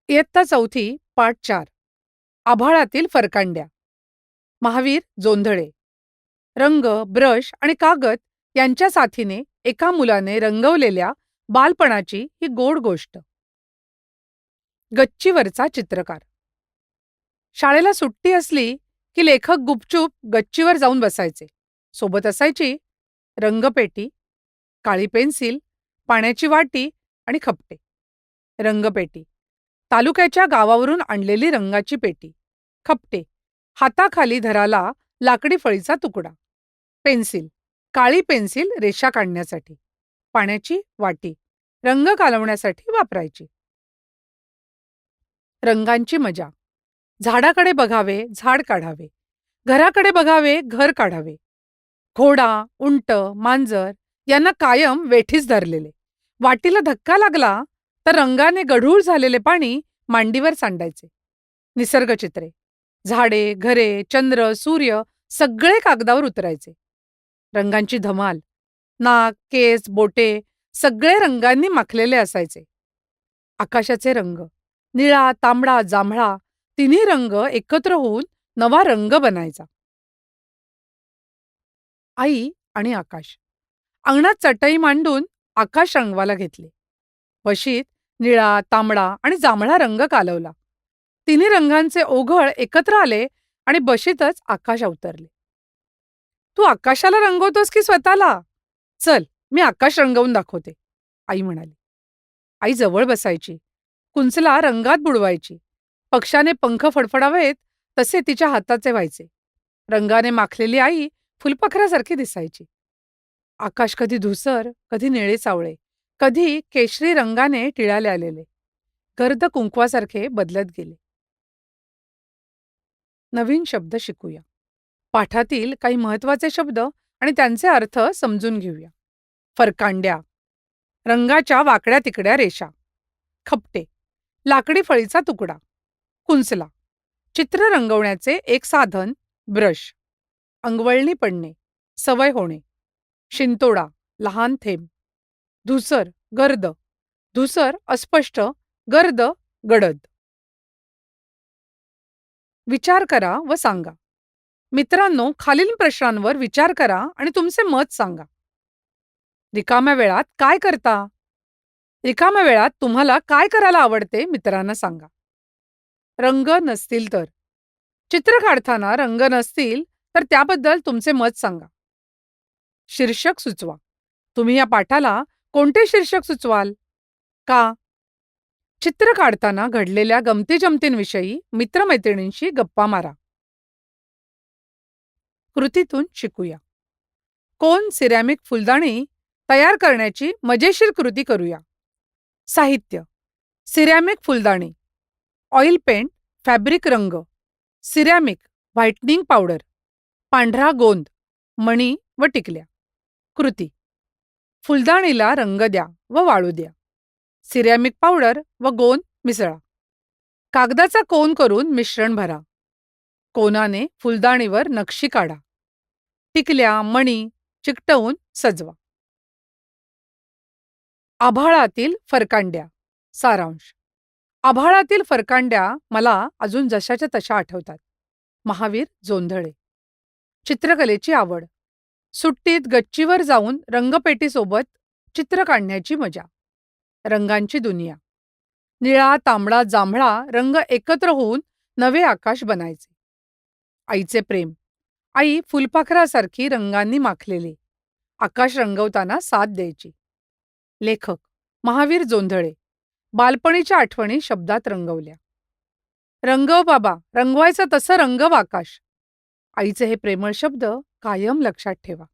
इयत्ता चौथी पाठ 4 आभाळातील फरकांड्या. महावीर जोंधळे. रंग, ब्रश आणि कागद यांच्या साथीने एका मुलाने रंगवलेल्या बालपणाची ही गोड गोष्ट. गच्चीवरचा चित्रकार. शाळेला सुट्टी असली की लेखक गुपचूप गच्चीवर जाऊन बसायचे. सोबत असायची रंगपेटी, काळी पेन्सिल, पाण्याची वाटी आणि खपटे. रंगपेटी तालुक्याच्या गावावरून आणलेली रंगाची पेटी. खपटे हाताखाली धराला लाकडी फळीचा तुकडा. पेन्सिल काळी पेन्सिल रेषा काढण्यासाठी. पाण्याची वाटी रंग कालवण्यासाठी वापरायची. रंगांची मजा. झाडाकडे बघावे, झाड काढावे. घराकडे बघावे, घर काढावे. घोडा, उंट, मांजर यांना कायम वेठीस धरलेले. वाटीला धक्का लागला तर रंगाने गढूळ झालेले पाणी मांडीवर सांडायचे. निसर्गचित्रे. झाडे, घरे, चंद्र, सूर्य सगळे कागदावर उतरायचे. रंगांची धमाल. नाक, केस, बोटे सगळे रंगांनी माखलेले असायचे. आकाशाचे रंग. निळा, तांबडा, जांभळा तिन्ही रंग एकत्र होऊन नवा रंग बनायचा. आई आणि आकाश. अंगणात चटई मांडून आकाश रंगवायला घेतले. बशीत निळा, तांबडा आणि जांभळा रंग कालवला. तिन्ही रंगांचे ओघळ एकत्र आले आणि बशीतच आकाश अवतरले. तू आकाशाला रंगवतोस की स्वतःला? चल, मी आकाश रंगवून दाखवते, आई म्हणाली. आई जवळ बसायची. कुंचला रंगात बुडवायची. पक्षाने पंख फडफडावेत तसे तिच्या हाताचे व्हायचे. रंगाने माखलेली आई फुलपाखरासारखी दिसायची. आकाश कधी धुसर, कधी निळे सावळे, कधी केशरी रंगाने टिळाले आलेले, गर्द कुंकवासारखे बदलत गेले. नवीन शब्द शिकूया. पाठातील काही महत्वाचे शब्द आणि त्यांचे अर्थ समजून घेऊया. फरकांड्या रंगाच्या वाकड्या तिकड्या रेषा. खपटे लाकडी फळीचा तुकडा. कुंचला चित्र रंगवण्याचे एक साधन, ब्रश. अंगवळणी पडणे, सवय होणे. शिंतोडा लहान थेंब. धुसर, गर्द. धुसर अस्पष्ट, गर्द गडद. विचार करा व सांगा. मित्रांनो, खालील प्रश्नांवर विचार करा आणि तुमचे मत सांगा. रिकाम्या वेळात काय करता? रिकाम्या वेळात तुम्हाला काय करायला आवडते मित्रांना सांगा. रंग नसतील तर. चित्र काढताना रंग नसतील तर त्याबद्दल तुमचे मत सांगा. शीर्षक सुचवा. तुम्ही या पाठाला कोणते शीर्षक सुचवाल? का? चित्र काढताना घडलेल्या गमतीजमतींविषयी मित्रमैत्रिणींशी गप्पा मारा. कृतीतून शिकूया. कोन सिरॅमिक फुलदाणी तयार करण्याची मजेशीर कृती करूया. साहित्य: सिरॅमिक फुलदाणी, ऑइल पेंट, फॅब्रिक रंग, सिरॅमिक व्हाईटनिंग पावडर, पांढरा गोंद, मणी व टिकल्या. कृती: फुलदाणीला रंग द्या व वाळू द्या. सिरॅमिक पावडर व गोंद मिसळा. कागदाचा कोन करून मिश्रण भरा. कोनाने फुलदाणीवर नक्षी काढा. टिकल्या, मणी चिकटवून सजवा. आभाळातील फरकांड्या. सारांश. आभाळातील फरकांड्या मला अजून जशाच्या तशा आठवतात. महावीर जोंधळे. चित्रकलेची आवड. सुट्टीत गच्चीवर जाऊन रंगपेटीसोबत चित्र काढण्याची मजा. रंगांची दुनिया. निळा, तांबडा, जांभळा रंग एकत्र होऊन नवे आकाश बनायचे. आईचे प्रेम. आई फुलपाखरासारखी रंगांनी माखलेले आकाश रंगवताना साथ द्यायची. लेखक महावीर जोंधळे. बालपणीच्या आठवणी शब्दात रंगवल्या. रंगव बाबा, रंगवायचं तसं रंगव आकाश. आईचे हे प्रेमळ शब्द कायम लक्षात ठेवा.